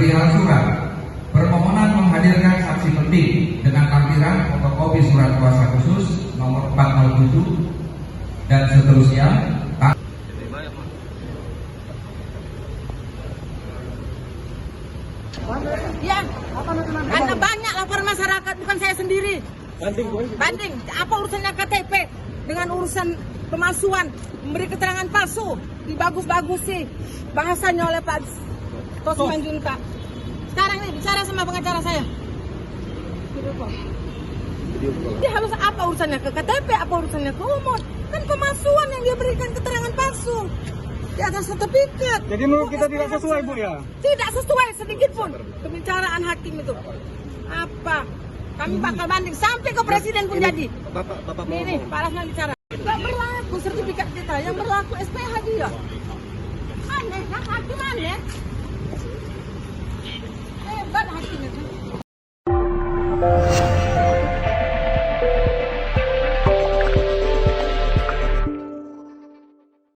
perihal surat permohonan menghadirkan saksi penting dengan lampiran fotokopi surat kuasa khusus nomor 407 dan seterusnya. Ya, karena banyak laporan masyarakat, bukan saya sendiri. Banding, apa urusannya KTP dengan urusan pemalsuan, memberi keterangan palsu, dibagus-bagus sih bahasanya oleh Pak Tosman Junta. Sekarang nih bicara sama pengacara saya. Dia harus apa urusannya ke KTP, apa urusannya ke umur? Kan pemalsuan yang dia berikan keterangan palsu di atas sertifikat. Jadi menurut kita tidak sesuai, Bu, ya? Tidak sesuai sedikit pun pembicaraan hakim itu. Apa? Kami bakal banding sampai ke presiden pun jadi. Bapak Ini Pak Rasman bicara. Gak berlaku sertifikat kita, yang berlaku SPH dia. Aneh, kan hakim aneh.